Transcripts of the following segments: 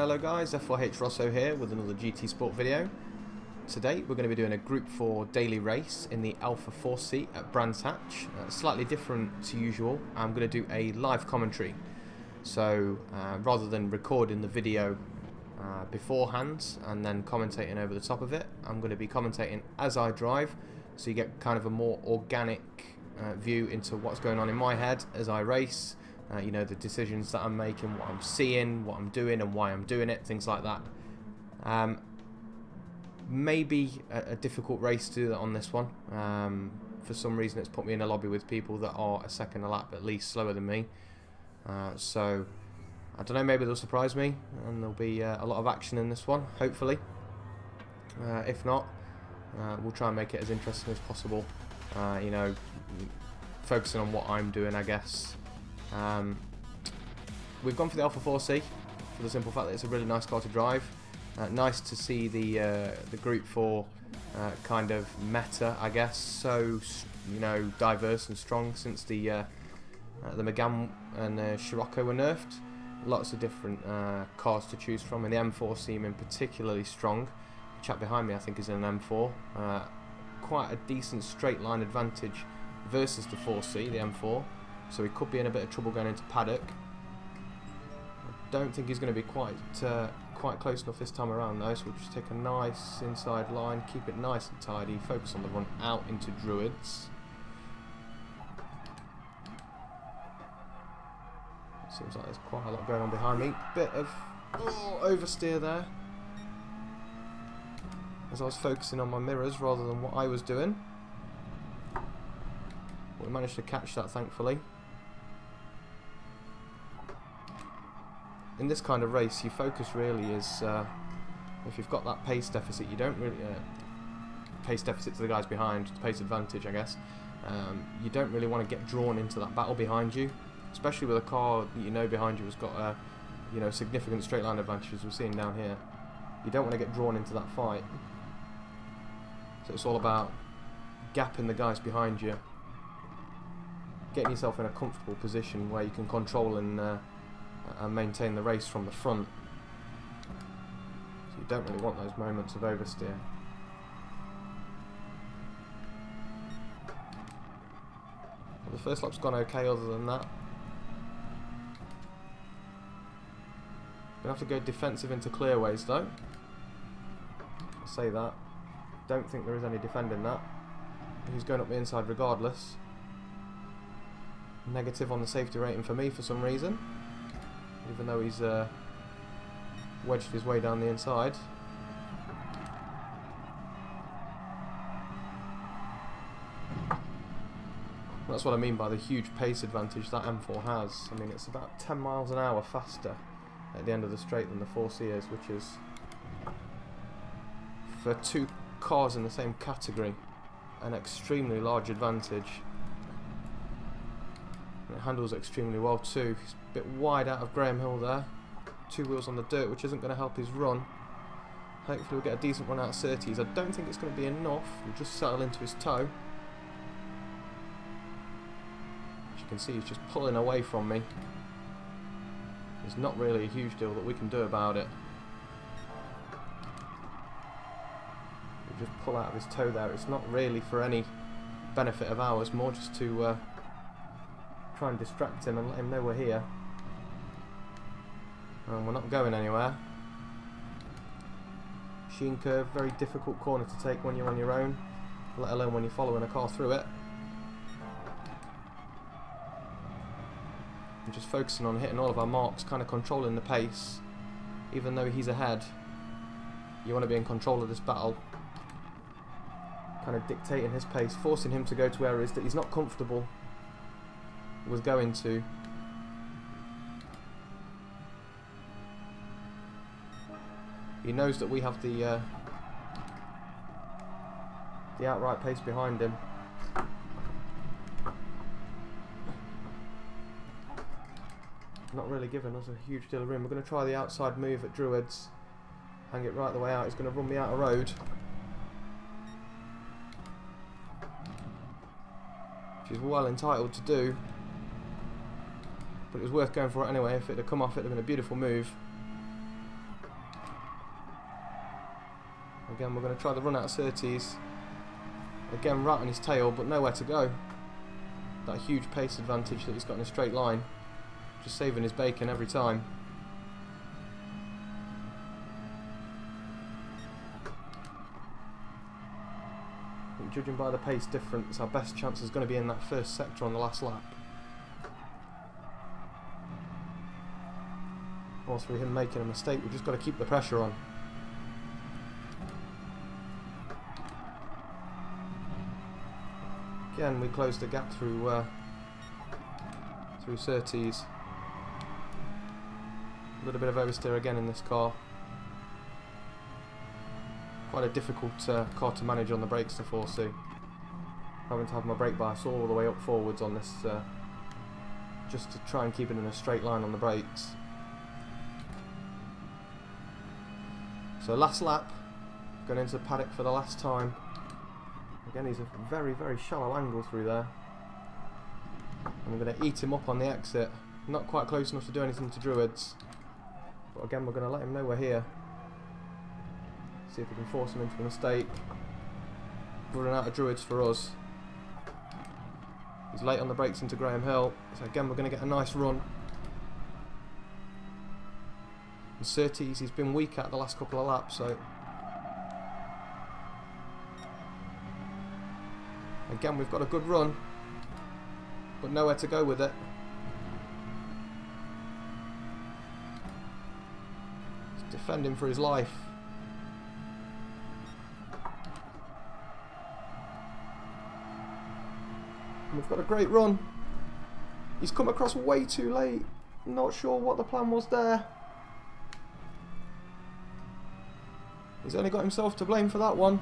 Hello guys, F4H Rosso here with another GT Sport video. Today we're going to be doing a Group 4 daily race in the Alpha 4 seat at Brands Hatch. Slightly different to usual. I'm going to do a live commentary. So rather than recording the video beforehand and then commentating over the top of it, I'm going to be commentating as I drive, so you get kind of a more organic view into what's going on in my head as I race. You know, the decisions that I'm making, what I'm seeing, what I'm doing and why I'm doing it, things like that. Maybe a difficult race to do that on this one. For some reason it's put me in a lobby with people that are a second a lap at least slower than me. So, I don't know, maybe they'll surprise me and there'll be a lot of action in this one, hopefully. If not, we'll try and make it as interesting as possible. You know, focusing on what I'm doing, I guess. We've gone for the Alpha 4C for the simple fact that it's a really nice car to drive. Nice to see the Group 4 kind of meta, I guess, so you know, diverse and strong since the Megane and Scirocco were nerfed. Lots of different cars to choose from, and the M4 seeming particularly strong. The chap behind me I think is in an M4. Quite a decent straight line advantage versus the 4C, the M4. So he could be in a bit of trouble going into paddock. I don't think he's going to be quite close enough this time around though, so we'll just take a nice inside line, keep it nice and tidy, focus on the run out into Druids. Seems like there's quite a lot going on behind me. Bit of oversteer there, as I was focusing on my mirrors rather than what I was doing. But we managed to catch that, thankfully. In this kind of race, your focus really is, if you've got that pace deficit, you don't really, pace deficit to the guys behind, pace advantage I guess, you don't really want to get drawn into that battle behind you, especially with a car that you know behind you has got a, you know, significant straight line advantage as we're seeing down here. You don't want to get drawn into that fight, so it's all about gapping the guys behind you, getting yourself in a comfortable position where you can control and maintain the race from the front. So you don't really want those moments of oversteer. Well, the first lap's gone okay other than that. Gonna have to go defensive into clearways though. I'll say that. Don't think there is any defending that. He's going up the inside regardless. Negative on the safety rating for me for some reason, even though he's wedged his way down the inside. That's what I mean by the huge pace advantage that M4 has. I mean, it's about 10 miles an hour faster at the end of the straight than the 4C is, which is, for two cars in the same category, an extremely large advantage. It handles extremely well too. He's a bit wide out of Graham Hill there. Two wheels on the dirt, which isn't going to help his run. Hopefully we'll get a decent run out of Surtees. I don't think it's going to be enough. We'll just settle into his toe. As you can see, he's just pulling away from me. There's not really a huge deal that we can do about it. We'll just pull out of his toe there. It's not really for any benefit of ours, more just to try and distract him and let him know we're here. And we're not going anywhere. Sheen curve, very difficult corner to take when you're on your own, let alone when you're following a car through it. I'm just focusing on hitting all of our marks, kind of controlling the pace. Even though he's ahead, you want to be in control of this battle. Kind of dictating his pace, forcing him to go to areas that he's not comfortable was going to. He knows that we have the outright pace behind him. Not really giving us a huge deal of room. We're going to try the outside move at Druids. Hang it right the way out. He's going to run me out of road, which is well entitled to do. But it was worth going for it anyway. If it had come off, it would have been a beautiful move. Again, we're going to try the run out of Surtees. Again, right on his tail, but nowhere to go. That huge pace advantage that he's got in a straight line. Just saving his bacon every time. I think judging by the pace difference, our best chance is going to be in that first sector on the last lap. Whilst for him making a mistake, we've just got to keep the pressure on. Again, we closed the gap through Surtees. A little bit of oversteer again in this car. Quite a difficult car to manage on the brakes to foresee. Having to have my brake bias all the way up forwards on this, just to try and keep it in a straight line on the brakes. So last lap, going into the paddock for the last time. Again, he's a very, very shallow angle through there. And we're going to eat him up on the exit. Not quite close enough to do anything to Druids. But again, we're going to let him know we're here. See if we can force him into a mistake. Running out of Druids for us. He's late on the brakes into Graham Hill. So again, we're going to get a nice run. And Surtees, he's been weak at the last couple of laps, so... Again, we've got a good run, but nowhere to go with it. He's defending for his life. And we've got a great run. He's come across way too late. Not sure what the plan was there. He's only got himself to blame for that one.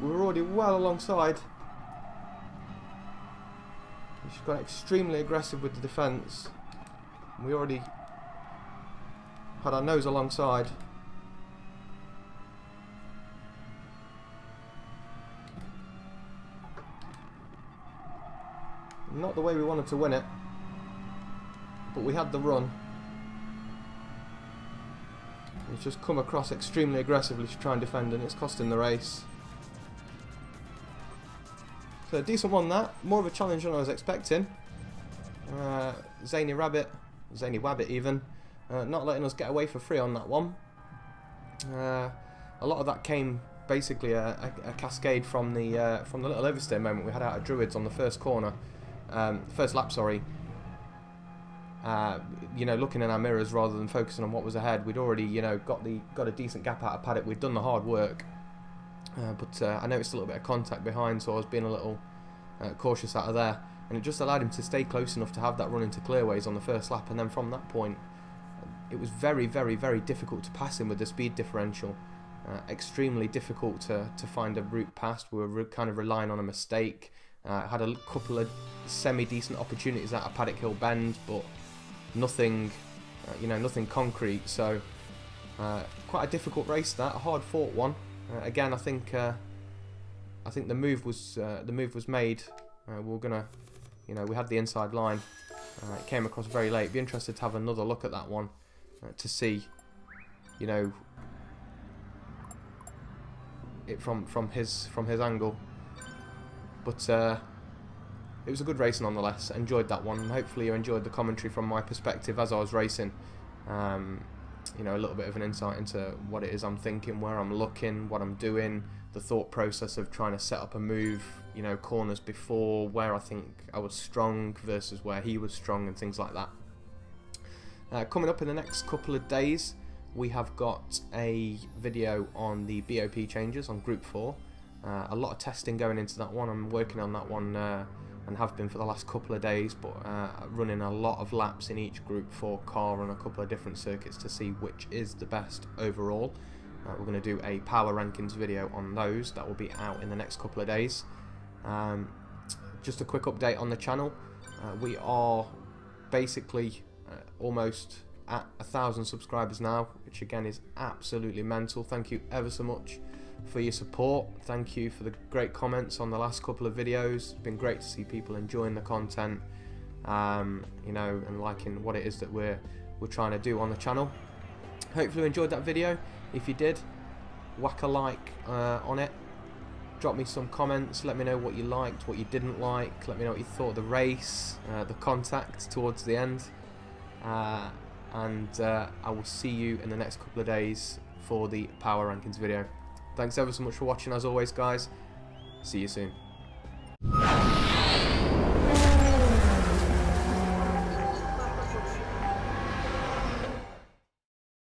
We were already well alongside. He's got extremely aggressive with the defence. We already had our nose alongside. Not the way we wanted to win it, but we had the run. He's just come across extremely aggressively to try and defend, and it's costing the race. So a decent one that, more of a challenge than I was expecting. Zany Wabbit even, not letting us get away for free on that one. A lot of that came basically a cascade from the little oversteer moment we had out of Druids on the first corner, first lap, sorry. You know, looking in our mirrors rather than focusing on what was ahead. We'd already, you know, got a decent gap out of paddock. We'd done the hard work. But I noticed a little bit of contact behind, so I was being a little cautious out of there, and it just allowed him to stay close enough to have that run into clearways on the first lap, and then from that point it was very, very, very difficult to pass him with the speed differential. Extremely difficult to find a route past. We were kind of relying on a mistake. Had a couple of semi-decent opportunities out of Paddock Hill Bend, but nothing, you know, nothing concrete. So quite a difficult race, that a hard-fought one. Again, I think the move was made. We're gonna, you know, we had the inside line. It came across very late. Be interested to have another look at that one to see, you know, it from his angle. But it was a good race nonetheless. Enjoyed that one, and hopefully you enjoyed the commentary from my perspective as I was racing. You know, a little bit of an insight into what it is I'm thinking, where I'm looking, what I'm doing, the thought process of trying to set up a move, you know, corners before, where I think I was strong versus where he was strong, and things like that. Coming up in the next couple of days, we have got a video on the BOP changes on Group 4. A lot of testing going into that one. I'm working on that one and have been for the last couple of days, but running a lot of laps in each Group 4 car on a couple of different circuits to see which is the best overall. We're going to do a power rankings video on those. That will be out in the next couple of days. Just a quick update on the channel. We are basically almost at 1,000 subscribers now, which again is absolutely mental. Thank you ever so much for your support. Thank you for the great comments on the last couple of videos. It's been great to see people enjoying the content, you know, and liking what it is that we're trying to do on the channel. Hopefully you enjoyed that video. If you did, whack a like on it. Drop me some comments, let me know what you liked, what you didn't like, let me know what you thought of the race, the contact towards the end, and I will see you in the next couple of days for the power rankings video. Thanks ever so much for watching as always, guys. See you soon.